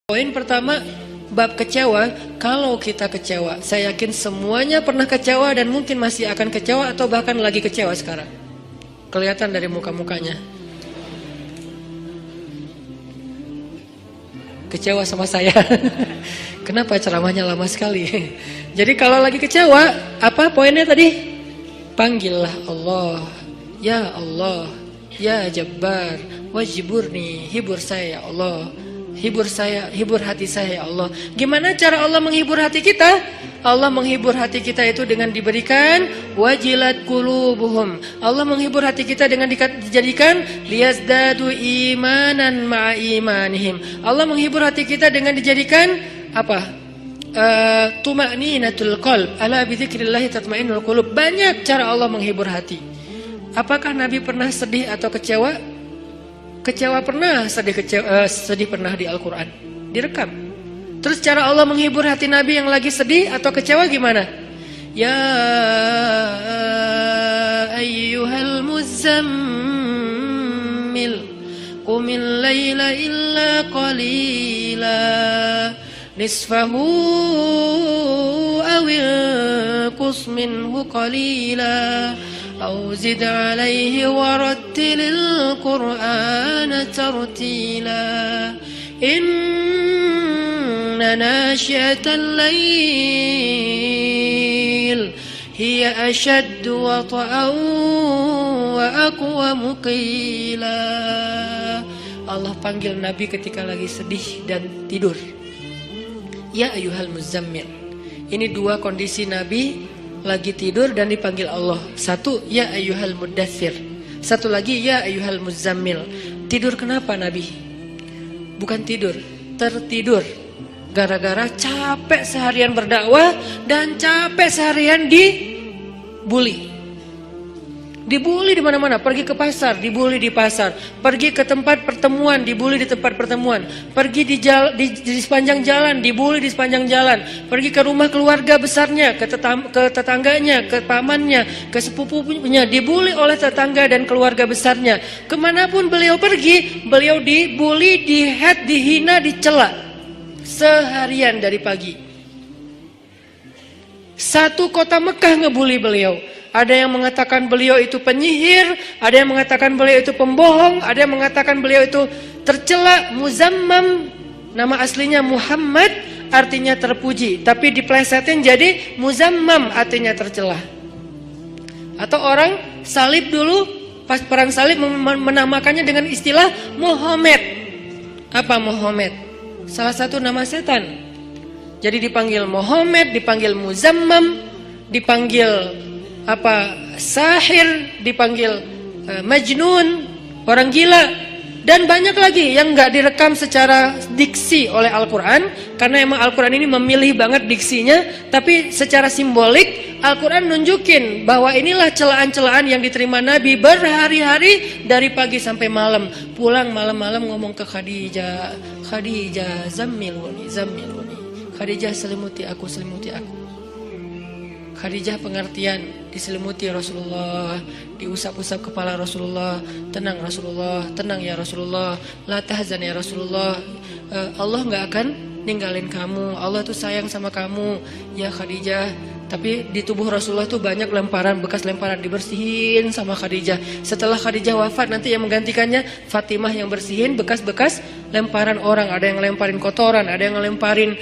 Poin pertama, bab kecewa. Kalau kita kecewa, saya yakin semuanya pernah kecewa dan mungkin masih akan kecewa atau bahkan lagi kecewa sekarang. Kelihatan dari muka-mukanya. Kecewa sama saya. Kenapa ceramahnya lama sekali? Jadi kalau lagi kecewa, apa poinnya tadi? Panggillah Allah. Ya Allah, ya Jabbar, wajiburni, hibur saya ya Allah. Hibur saya, hibur hati saya ya Allah. Gimana cara Allah menghibur hati kita? Allah menghibur hati kita itu dengan diberikan wajilat qulubuhum. Allah menghibur hati kita dengan dijadikan liyazdadu imanan ma'a imanihim. Allah menghibur hati kita dengan dijadikan apa? Tuma'ninatul qalb. Ala bidzikrillah tatma'innul qulub. Banyak cara Allah menghibur hati. Apakah Nabi pernah sedih atau kecewa? Kecewa pernah, sedih pernah di Al-Quran, direkam. Terus cara Allah menghibur hati Nabi yang lagi sedih atau kecewa gimana? Ya ayyuhal muzammil qumil layla illa qalila nisfahu awil qus minhu qalila أو زد عليه ورتل القرآن ترتيلا إن ناشئة الليل هي أشد وطئا وأقوم قيلا. Allah panggil Nabi ketika lagi sedih dan tidur. Ya ayyuhal muzammil. Ini dua kondisi Nabi lagi tidur dan dipanggil Allah. Satu, ya ayyuhal muddathir. Satu lagi, ya ayyuhal muzammil. Tidur kenapa Nabi? Bukan tidur, tertidur. Gara-gara capek seharian berdakwah dan capek seharian dibully. Dibully di mana-mana, pergi ke pasar, dibully di pasar, pergi ke tempat pertemuan, dibully di tempat pertemuan, pergi di sepanjang jalan, dibully di sepanjang jalan, pergi ke rumah keluarga besarnya, ke tetangganya, ke pamannya, ke sepupunya, dibully oleh tetangga dan keluarga besarnya. Kemanapun beliau pergi, beliau dibully, dihead, dihina, dicela seharian dari pagi. Satu kota Mekah ngebully beliau. Ada yang mengatakan beliau itu penyihir, ada yang mengatakan beliau itu pembohong, ada yang mengatakan beliau itu tercela. Muzammam, nama aslinya Muhammad, artinya terpuji, tapi diplesetin jadi Muzammam, artinya tercela. Atau orang salib dulu, pas perang salib menamakannya dengan istilah Muhammad. Apa Muhammad? Salah satu nama setan. Jadi dipanggil Muhammad, dipanggil Muzammam, dipanggil sahir, dipanggil majnun, orang gila, dan banyak lagi yang nggak direkam secara diksi oleh Al-Quran, karena emang Al-Quran ini memilih banget diksinya, tapi secara simbolik Al-Quran nunjukin bahwa inilah celaan-celaan yang diterima Nabi berhari-hari dari pagi sampai malam. Pulang malam-malam ngomong ke Khadijah, Khadijah zammiluni, zammiluni, Khadijah selimuti aku, selimuti aku. Khadijah pengertian, diselimuti Rasulullah, diusap-usap kepala Rasulullah, tenang Rasulullah, tenang ya Rasulullah, la tahzan ya Rasulullah, Allah gak akan ninggalin kamu, Allah tuh sayang sama kamu ya Khadijah. Tapi di tubuh Rasulullah tuh banyak lemparan, bekas lemparan, dibersihin sama Khadijah. Setelah Khadijah wafat, nanti yang menggantikannya Fatimah yang bersihin bekas-bekas lemparan orang. Ada yang lemparin kotoran, ada yang lemparin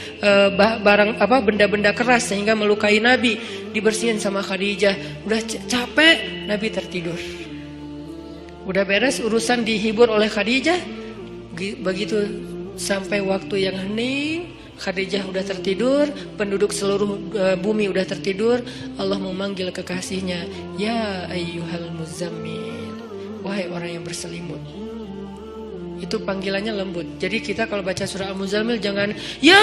barang benda-benda keras sehingga melukai Nabi, dibersihin sama Khadijah. Udah capek, Nabi tertidur. Udah beres urusan dihibur oleh Khadijah. Begitu sampai waktu yang hening, Khadijah udah tertidur, penduduk seluruh bumi udah tertidur. Allah memanggil kekasihnya, ya ayyuhal muzammil, wahai orang yang berselimut. Itu panggilannya lembut. Jadi kita kalau baca surah Al-Muzammil jangan ya,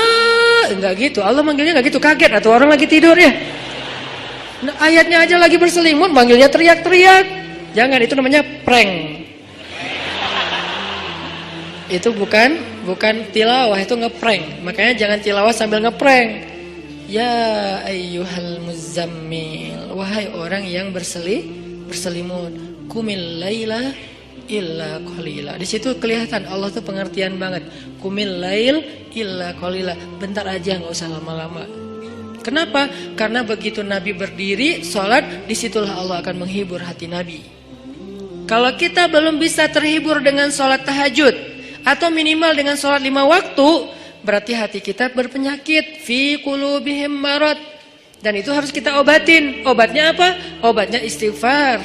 enggak gitu. Allah manggilnya enggak gitu, kaget atau orang lagi tidur ya. Nah, ayatnya aja lagi berselimut, manggilnya teriak-teriak. Jangan, itu namanya prank. Itu bukan tilawah, itu ngeprank. Makanya jangan tilawah sambil ngeprank. Ya ayyuhal muzammil, wahai orang yang berselimut, qumil laila illa qalila. Di situ kelihatan Allah tuh pengertian banget. Qumil lail illa qalila. Bentar aja, nggak usah lama-lama. Kenapa? Karena begitu Nabi berdiri sholat, disitulah Allah akan menghibur hati Nabi. Kalau kita belum bisa terhibur dengan sholat tahajud atau minimal dengan sholat 5 waktu, berarti hati kita berpenyakit. Fi qulubihim marad. Dan itu harus kita obatin. Obatnya apa? Obatnya istighfar.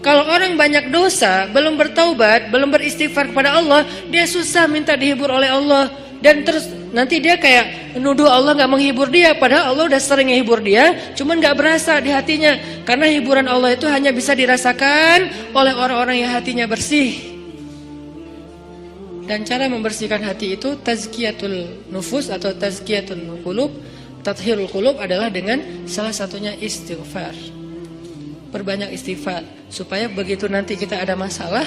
Kalau orang banyak dosa, belum bertaubat, belum beristighfar kepada Allah, dia susah minta dihibur oleh Allah. Dan terus nanti dia kayak menuduh Allah gak menghibur dia. Padahal Allah udah sering menghibur dia, cuman gak berasa di hatinya. Karena hiburan Allah itu hanya bisa dirasakan oleh orang-orang yang hatinya bersih. Dan cara membersihkan hati itu tazkiyatul nufus atau tazkiyatul qulub, tathhirul qulub adalah dengan salah satunya istighfar. Perbanyak istighfar supaya begitu nanti kita ada masalah,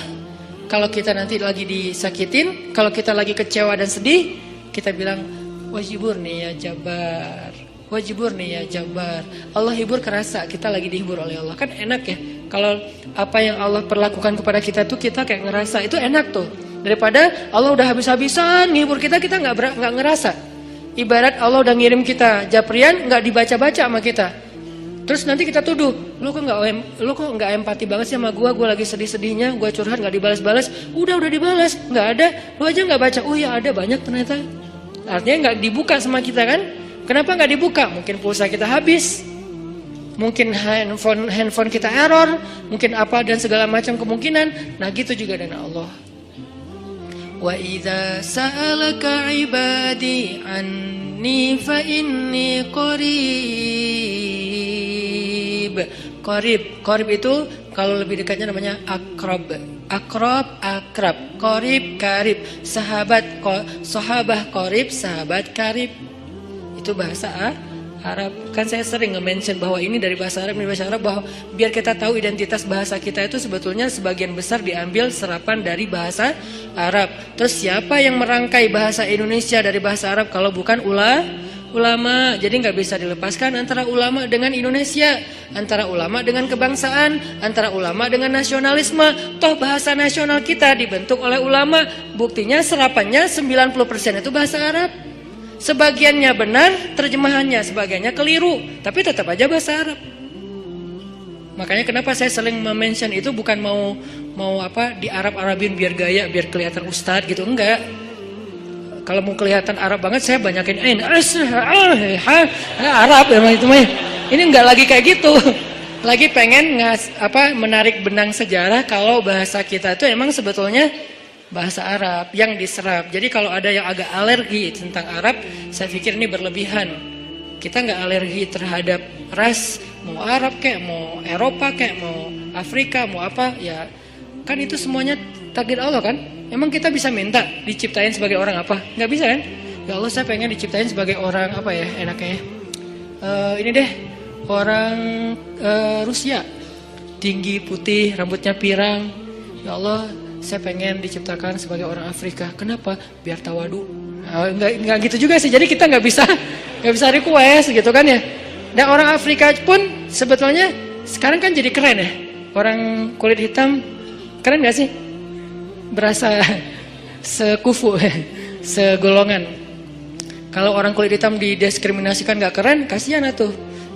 kalau kita nanti lagi disakitin, kalau kita lagi kecewa dan sedih, kita bilang wajiburni ya Jabbar, wajiburni ya Jabbar. Allah hibur kerasa kita lagi dihibur oleh Allah. Kan enak ya kalau apa yang Allah perlakukan kepada kita tuh kita kayak ngerasa, itu enak tuh. Daripada Allah udah habis-habisan menghibur kita, kita nggak ngerasa. Ibarat Allah udah ngirim kita japrian, nggak dibaca-baca sama kita. Terus nanti kita tuduh, lu kok nggak empati banget sih sama gue lagi sedih-sedihnya, gue curhat nggak dibalas-balas. Udah dibalas, nggak ada, lu aja nggak baca. Oh ya ada, banyak ternyata. Artinya nggak dibuka sama kita kan? Kenapa nggak dibuka? Mungkin pulsa kita habis, mungkin handphone kita error, mungkin apa dan segala macam kemungkinan. Nah gitu juga dengan Allah. Wa idza sa'alaka ibadi anni fa inni qarib. Qarib itu kalau lebih dekatnya namanya akrab. Akrab. Qarib, karib. Sahabah qarib, sahabat karib. Itu bahasa Arab. Kan saya sering nge-mention bahwa ini dari bahasa Arab, bahwa biar kita tahu identitas bahasa kita itu sebetulnya sebagian besar diambil serapan dari bahasa Arab. Terus siapa yang merangkai bahasa Indonesia dari bahasa Arab kalau bukan ulama? Jadi nggak bisa dilepaskan antara ulama dengan Indonesia, antara ulama dengan kebangsaan, antara ulama dengan nasionalisme. Toh bahasa nasional kita dibentuk oleh ulama. Buktinya serapannya 90% itu bahasa Arab. Sebagiannya benar terjemahannya, sebagiannya keliru, tapi tetap aja bahasa Arab. Makanya kenapa saya sering mention itu bukan mau di Arab-Arabin biar gaya, biar kelihatan ustadz gitu, enggak. Kalau mau kelihatan Arab banget saya banyakin Arab emang itu mah. Ini enggak lagi kayak gitu. Lagi pengen menarik benang sejarah kalau bahasa kita itu emang sebetulnya bahasa Arab yang diserap. Jadi kalau ada yang agak alergi tentang Arab, saya pikir ini berlebihan. Kita nggak alergi terhadap ras, mau Arab kayak, mau Eropa kayak, mau Afrika, mau apa, ya kan itu semuanya takdir Allah kan. Emang kita bisa minta diciptain sebagai orang apa? Nggak bisa kan? Ya Allah, saya pengen diciptain sebagai orang apa ya enaknya? Ini deh, orang Rusia, tinggi, putih, rambutnya pirang. Ya Allah, saya pengen diciptakan sebagai orang Afrika. Kenapa? Biar tawadu. Enggak gitu juga sih. Jadi kita nggak bisa request gitu kan ya. Dan orang Afrika pun sebetulnya sekarang kan jadi keren ya. Orang kulit hitam keren nggak sih? Berasa sekufu, segolongan. Kalau orang kulit hitam didiskriminasikan nggak keren, kasihan atuh.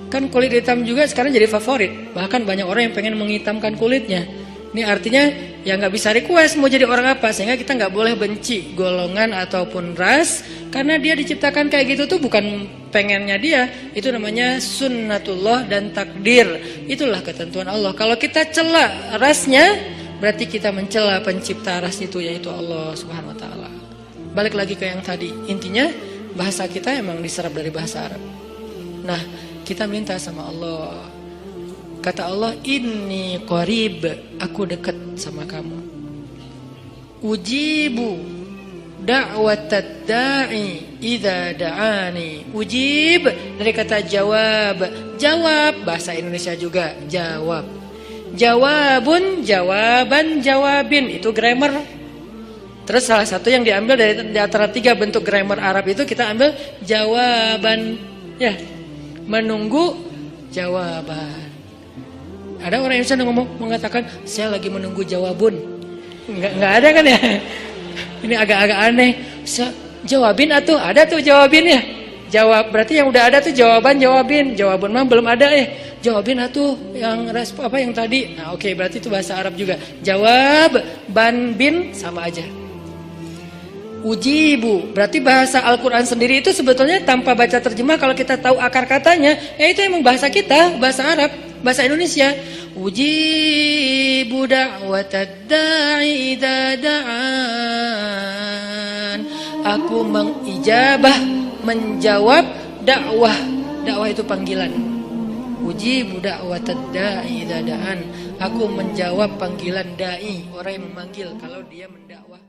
Kan kulit hitam juga sekarang jadi favorit. Bahkan banyak orang yang pengen menghitamkan kulitnya. Ini artinya ya nggak bisa request mau jadi orang apa, sehingga kita nggak boleh benci golongan ataupun ras, karena dia diciptakan kayak gitu tuh bukan pengennya dia, itu namanya sunnatullah dan takdir, itulah ketentuan Allah. Kalau kita cela rasnya, berarti kita mencela pencipta ras itu, yaitu Allah Subhanahu Wa Taala. Balik lagi ke yang tadi, intinya bahasa kita emang diserap dari bahasa Arab. Nah, kita minta sama Allah. Kata Allah, inni qarib, aku dekat sama kamu. Ujibu da'watad da'i idza da'ani. Ujib dari kata jawab. Jawab bahasa Indonesia juga, jawab. Jawabun, jawaban, jawabin, itu grammar. Terus salah satu yang diambil dari antara 3 bentuk grammar Arab itu kita ambil jawaban, ya. Menunggu jawaban. Ada orang Indonesia yang mengatakan saya lagi menunggu jawabun. Nggak ada kan ya? Ini agak-agak aneh. Jawabin atuh, ada tuh jawabin ya. Jawab, berarti yang udah ada tuh jawabin. Jawaban mah belum ada ya. Jawabin atuh yang respon apa yang tadi. Nah, oke, berarti itu bahasa Arab juga. Jawab, ban bin sama aja. Ujibu, berarti bahasa Al-Quran sendiri itu sebetulnya tanpa baca terjemah, kalau kita tahu akar katanya, ya itu emang bahasa kita, bahasa Arab, bahasa Indonesia. Ujibu da'watad da'i idza da'an. Aku mengijabah, menjawab dakwah. Dakwah itu panggilan. Ujibu da'watad da'i idza da'an. Aku menjawab panggilan dai, orang yang memanggil kalau dia mendakwah.